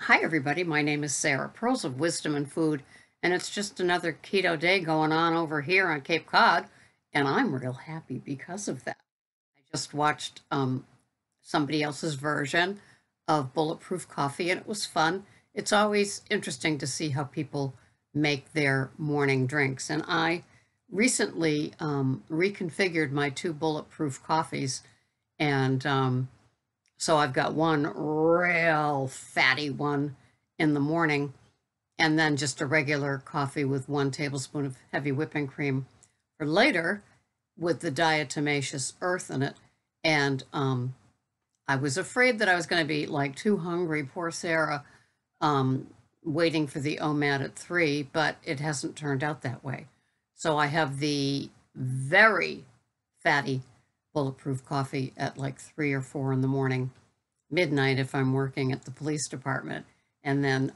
Hi, everybody. My name is Sarah, Pearls of Wisdom and Food, and it's just another keto day going on over here on Cape Cod, and I'm real happy because of that. I just watched somebody else's version of Bulletproof Coffee, and it was fun. It's always interesting to see how people make their morning drinks, and I recently reconfigured my two Bulletproof coffees, and so I've got one real fatty one in the morning, and then just a regular coffee with 1 tablespoon of heavy whipping cream for later with the diatomaceous earth in it. And I was afraid that I was going to be like too hungry, poor Sarah, um, waiting for the OMAD at 3, but it hasn't turned out that way. So I have the very fatty bulletproof coffee at like 3 or 4 in the morning, midnight if I'm working at the police department, and then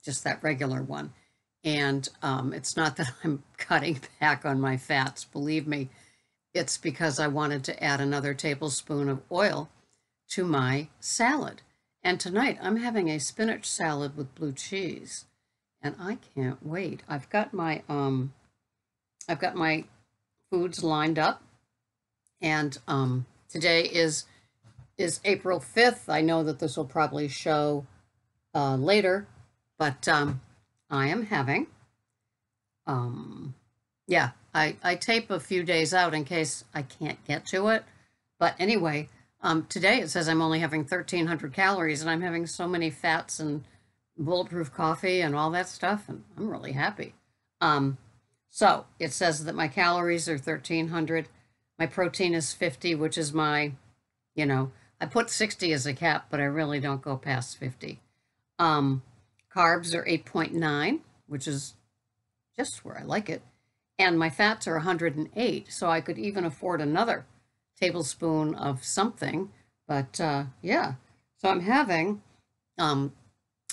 just that regular one. And it's not that I'm cutting back on my fats, believe me. It's because I wanted to add another tablespoon of oil to my salad. And tonight I'm having a spinach salad with blue cheese, and I can't wait. I've got my foods lined up, and today is April 5th. I know that this will probably show later, but I am having, yeah, I tape a few days out in case I can't get to it. But anyway, today it says I'm only having 1,300 calories, and I'm having so many fats and bulletproof coffee and all that stuff, and I'm really happy. Um, so it says that my calories are 1,300. My protein is 50, which is my, you know, I put 60 as a cap, but I really don't go past 50. Um, Carbs are 8.9, which is just where I like it. And my fats are 108, so I could even afford another tablespoon of something. But yeah, so I'm having um,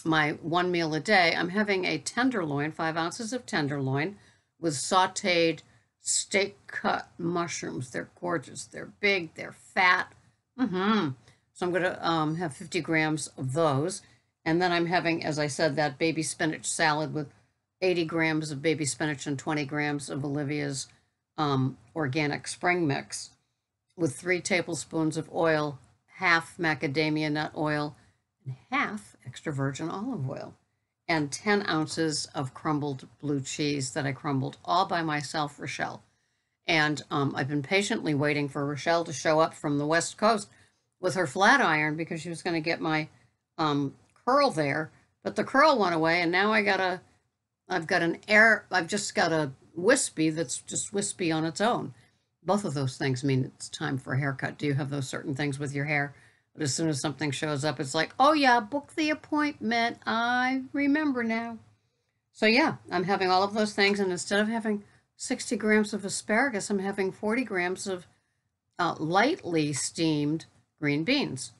my one meal a day. I'm having a tenderloin, 5 ounces of tenderloin with sauteed steak cut mushrooms. They're gorgeous. They're big. They're fat. So I'm going to have 50 grams of those. And then I'm having, as I said, that baby spinach salad with 80 grams of baby spinach and 20 grams of Olivia's organic spring mix with 3 tablespoons of oil, half macadamia nut oil, and half extra virgin olive oil, and 10 ounces of crumbled blue cheese that I crumbled all by myself, Rochelle. And I've been patiently waiting for Rochelle to show up from the West Coast with her flat iron because she was going to get my curl there, but the curl went away, and now I've just got a wispy that's just wispy on its own. Both of those things mean it's time for a haircut. Do you have those certain things with your hair? But as soon as something shows up, it's like, oh yeah, book the appointment. I remember now. So yeah, I'm having all of those things, and instead of having 60 grams of asparagus, I'm having 40 grams of lightly steamed green beans.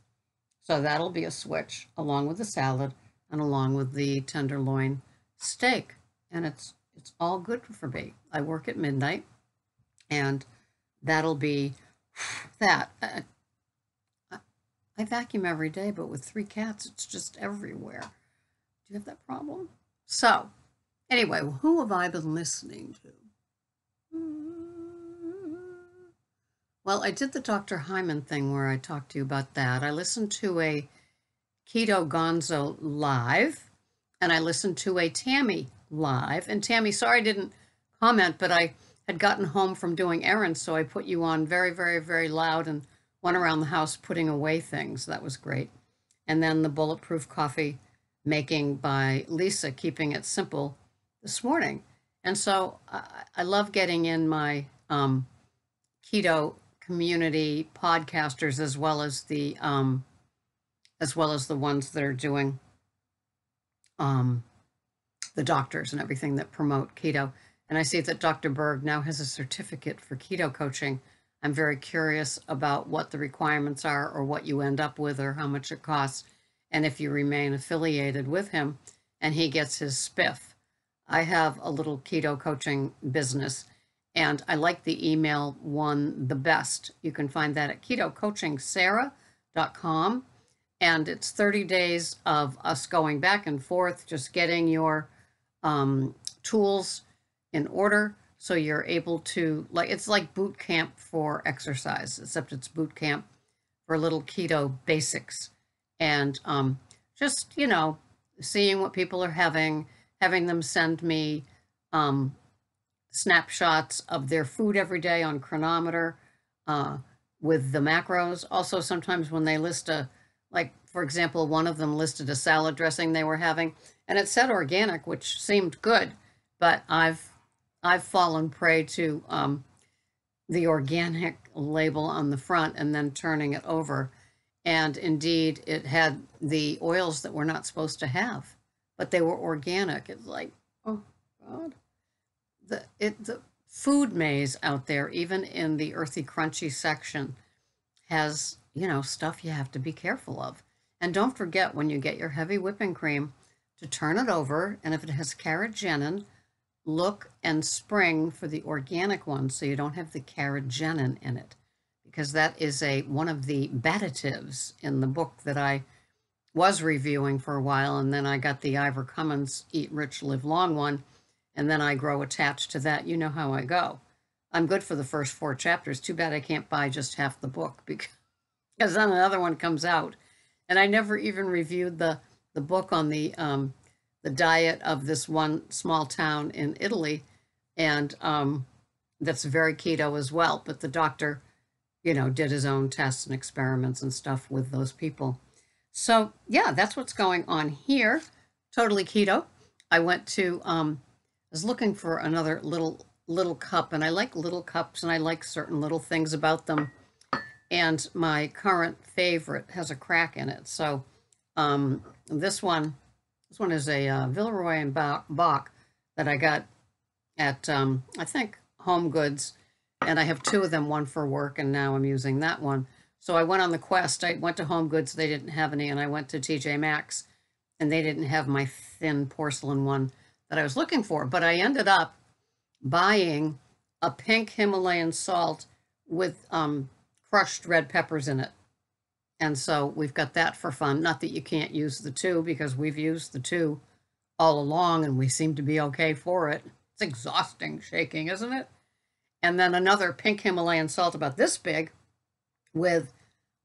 So that'll be a switch along with the salad and along with the tenderloin steak. And it's all good for me. I work at midnight, and that'll be that. I vacuum every day, but with 3 cats, it's just everywhere. Do you have that problem? So, anyway, who have I been listening to? Well, I did the Dr. Hyman thing where I talked to you about that. I listened to a Keto Gonzo live, and I listened to a Tammy live. And Tammy, sorry I didn't comment, but I had gotten home from doing errands, so I put you on very, very, very loud and went around the house putting away things. That was great. And then the bulletproof coffee making by Lisa, keeping it simple this morning. And so I love getting in my keto community podcasters as well as the ones that are doing um, the doctors and everything that promote keto. And I see that Dr. Berg now has a certificate for keto coaching. I'm very curious about what the requirements are or what you end up with or how much it costs, and if you remain affiliated with him and he gets his spiff. I have a little keto coaching business, and I like the email one the best. You can find that at ketocoachingsarah.com. And it's 30 days of us going back and forth, just getting your tools in order so you're able to, like, it's like boot camp for exercise, except it's boot camp for little keto basics. And just, seeing what people are having them send me snapshots of their food every day on Chronometer with the macros. Also, sometimes when they list like, for example, one of them listed a salad dressing they were having, and it said organic, which seemed good, but I've fallen prey to the organic label on the front and then turning it over. And indeed, it had the oils that we're not supposed to have, but they were organic. It's like, oh God. The food maze out there, even in the earthy crunchy section, has, stuff you have to be careful of. And don't forget, when you get your heavy whipping cream, to turn it over, and if it has carrageenan, look and spring for the organic one so you don't have the carrageenan in it, because that is one of the additives in the book that I was reviewing for a while, and then I got the Ivor Cummins Eat Rich, Live Long one, and then I grow attached to that. You know how I go. I'm good for the first 4 chapters. Too bad I can't buy just half the book because then another one comes out. And I never even reviewed the book on the diet of this one small town in Italy, and that's very keto as well. But the doctor, did his own tests and experiments and stuff with those people. So yeah, that's what's going on here. Totally keto. I went to I was looking for another little cup, and I like little cups, and I like certain little things about them. And my current favorite has a crack in it. So this one is a Villeroy and Bach that I got at I think Home Goods, and I have 2 of them, one for work, and now I'm using that one. So I went on the quest. I went to Home Goods, they didn't have any, and I went to TJ Maxx, and they didn't have my thin porcelain one that I was looking for. But I ended up buying a pink Himalayan salt with crushed red peppers in it. And so we've got that for fun. Not that you can't use the 2, because we've used the 2 all along and we seem to be okay for it. It's exhausting shaking, isn't it? And then another pink Himalayan salt about this big with,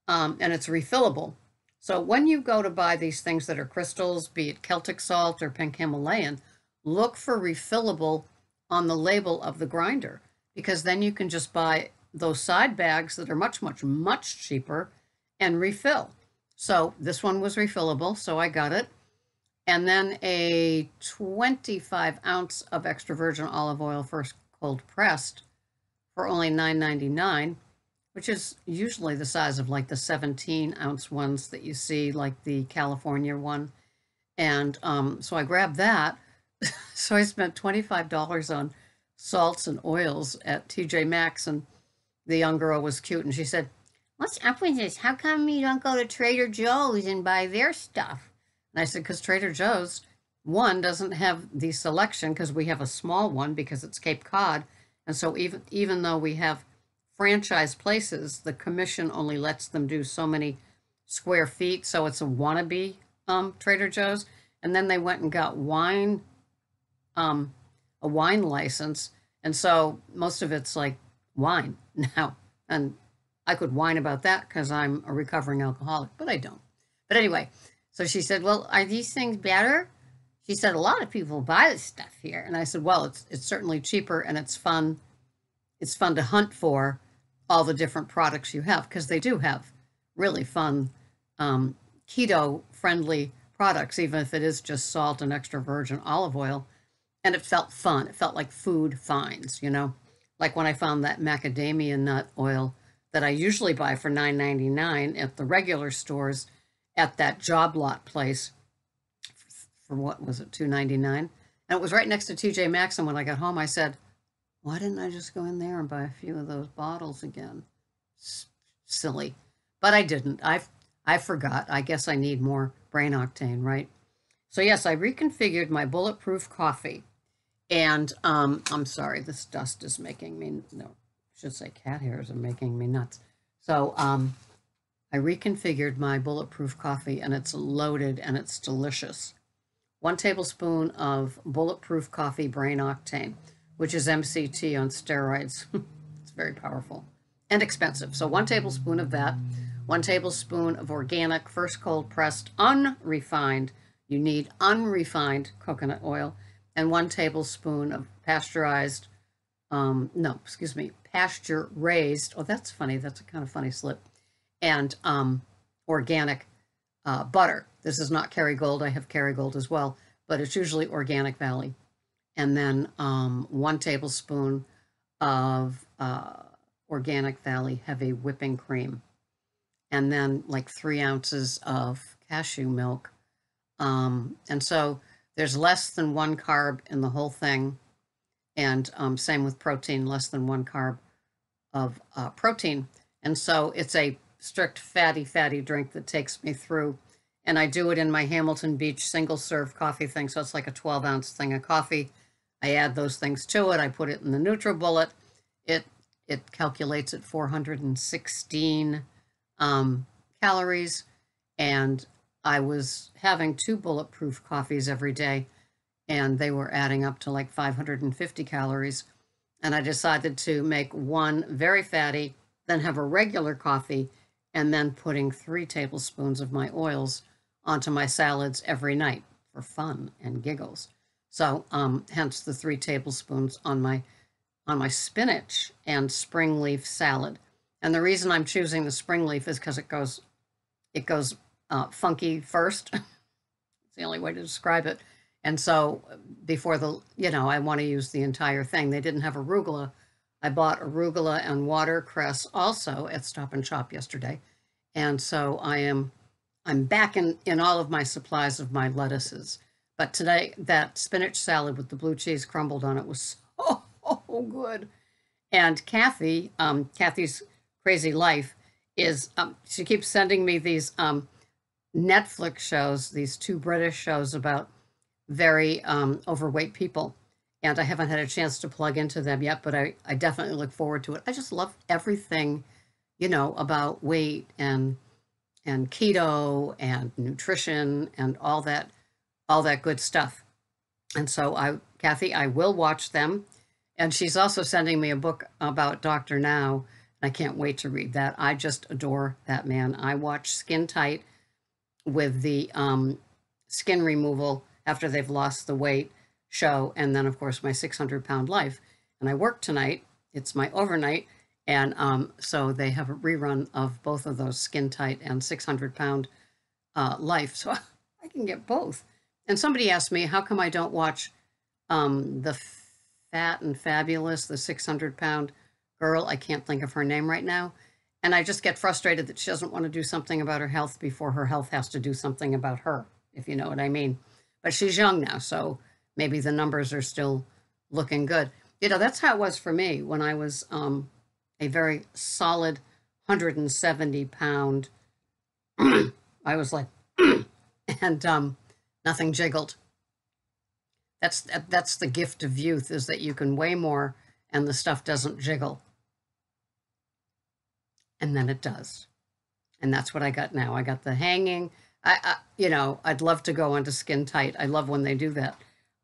and it's refillable. So when you go to buy these things that are crystals, be it Celtic salt or pink Himalayan, look for refillable on the label of the grinder, because then you can just buy those side bags that are much, much, much cheaper and refill. So this one was refillable, so I got it. And then a 25 ounce of extra virgin olive oil, first cold pressed, for only $9.99, which is usually the size of like the 17 ounce ones that you see, like the California one. And so I grabbed that. So I spent $25 on salts and oils at TJ Maxx, and the young girl was cute, and she said, "What's up with this? How come you don't go to Trader Joe's and buy their stuff?" And I said, because Trader Joe's, one, doesn't have the selection, because we have a small one because it's Cape Cod. And so even though we have franchise places, the commission only lets them do so many square feet. So it's a wannabe Trader Joe's. And then they went and got a wine license. And so most of it's like wine now. And I could whine about that because I'm a recovering alcoholic, but I don't. But anyway, so she said, "Well, are these things better?" She said, "A lot of people buy this stuff here." And I said, "Well, it's certainly cheaper, and it's fun. It's fun to hunt for all the different products you have, because they do have really fun keto-friendly products, even if it is just salt and extra virgin olive oil." And it felt fun. It felt like food finds, like when I found that macadamia nut oil that I usually buy for $9.99 at the regular stores, at that job lot place for what was it, $2.99? And it was right next to TJ Maxx. And when I got home, I said, why didn't I just go in there and buy a few of those bottles again? Silly. But I didn't. I forgot. I guess I need more brain octane, right? So yes, I reconfigured my bulletproof coffee. And I'm sorry, this dust is making me, no, I should say cat hairs are making me nuts. So I reconfigured my bulletproof coffee and it's loaded and it's delicious. 1 tablespoon of bulletproof coffee brain octane, which is MCT on steroids. It's very powerful and expensive. So 1 tablespoon of that, 1 tablespoon of organic, first cold pressed, unrefined, you need unrefined coconut oil, and 1 tablespoon of pasteurized, pasture raised. Oh, that's funny. That's a kind of funny slip. And organic butter. This is not Kerrygold. I have Kerrygold as well, but it's usually Organic Valley. And then 1 tablespoon of Organic Valley heavy whipping cream. And then like 3 ounces of cashew milk. And so there's less than 1 carb in the whole thing. And same with protein, less than 1 carb of protein. And so it's a strict fatty drink that takes me through. And I do it in my Hamilton Beach single serve coffee thing. So it's like a 12-ounce thing of coffee. I add those things to it. I put it in the NutriBullet. It calculates at 416 calories. And I was having 2 bulletproof coffees every day, and they were adding up to like 550 calories. And I decided to make one very fatty, then have a regular coffee, and then putting 3 tablespoons of my oils onto my salads every night for fun and giggles. So hence the 3 tablespoons on my spinach and spring leaf salad. And the reason I'm choosing the spring leaf is because it goes funky first. It's the only way to describe it. And so before I want to use the entire thing. They didn't have arugula. I bought arugula and watercress also at Stop and Shop yesterday. And so I'm back in all of my supplies of my lettuces. But today, that spinach salad with the blue cheese crumbled on it was so good. And Kathy's crazy life is, she keeps sending me these Netflix shows, these 2 British shows about very overweight people. And I haven't had a chance to plug into them yet, but I definitely look forward to it. I just love everything, about weight and keto and nutrition and all that good stuff. And so Kathy, I will watch them. And she's also sending me a book about Dr. Now. I can't wait to read that. I just adore that man. I watch Skin Tight with the skin removal after they've lost the weight show. And then, of course, my 600-pound life. And I work tonight. It's my overnight. And so they have a rerun of both of those, Skin Tight and 600-pound life. So I can get both. And somebody asked me, how come I don't watch the Fat and Fabulous, the 600-pound girl? I can't think of her name right now. And I just get frustrated that she doesn't want to do something about her health before her health has to do something about her, if you know what I mean. But she's young now, so maybe the numbers are still looking good. That's how it was for me when I was a very solid 170-pound. I was like, and nothing jiggled. That's the gift of youth, is that you can weigh more and the stuff doesn't jiggle. And then it does. And that's what I got now. I got the hanging. I'd love to go onto Skin Tight. I love when they do that.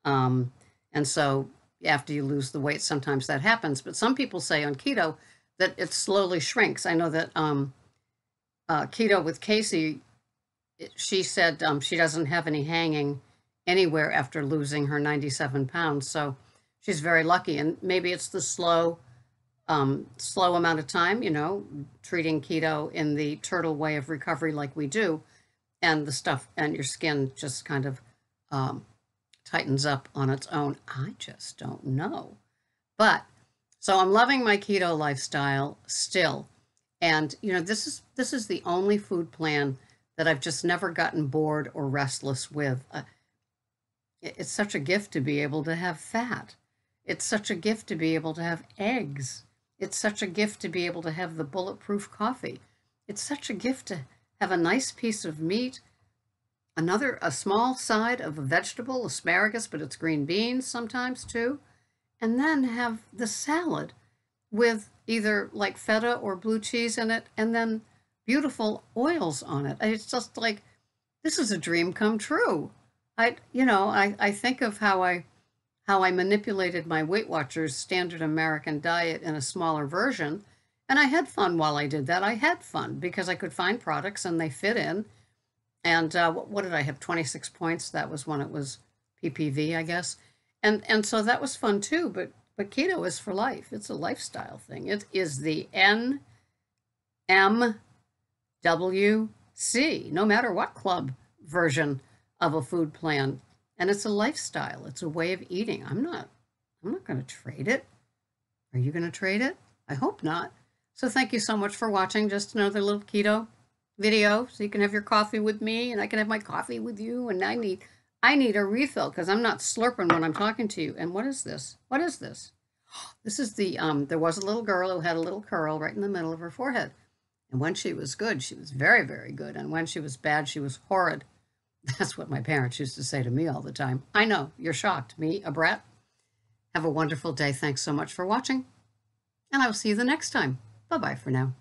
And so after you lose the weight, sometimes that happens. But some people say on keto that it slowly shrinks. I know that Keto with Casey, she said she doesn't have any hanging anywhere after losing her 97 pounds. So she's very lucky. And maybe it's the slow amount of time, treating keto in the turtle way of recovery like we do. And the stuff and your skin just kind of tightens up on its own. I just don't know. But so I'm loving my keto lifestyle still. And, this is the only food plan that I've just never gotten bored or restless with. It's such a gift to be able to have fat. It's such a gift to be able to have eggs. It's such a gift to be able to have the bulletproof coffee. It's such a gift to have a nice piece of meat, a small side of a vegetable, asparagus, but it's green beans sometimes too, and then have the salad with either like feta or blue cheese in it, and then beautiful oils on it. It's just like, this is a dream come true. I think of how I manipulated my Weight Watchers standard American diet in a smaller version. And I had fun while I did that. I had fun because I could find products and they fit in. And what did I have? 26 points. That was when it was PPV, I guess. And so that was fun too. But keto is for life. It's a lifestyle thing. It is the NMWC, no matter what club version of a food plan. And it's a lifestyle. It's a way of eating. I'm not going to trade it. Are you going to trade it? I hope not. So thank you so much for watching just another little keto video, so you can have your coffee with me and I can have my coffee with you. And I need a refill because I'm not slurping when I'm talking to you. And what is this? What is this? This is the there was a little girl who had a little curl right in the middle of her forehead. And when she was good, she was very, very good. And when she was bad, she was horrid. That's what my parents used to say to me all the time. I know, you're shocked. Me, a brat? Have a wonderful day. Thanks so much for watching. And I will see you the next time. Bye-bye for now.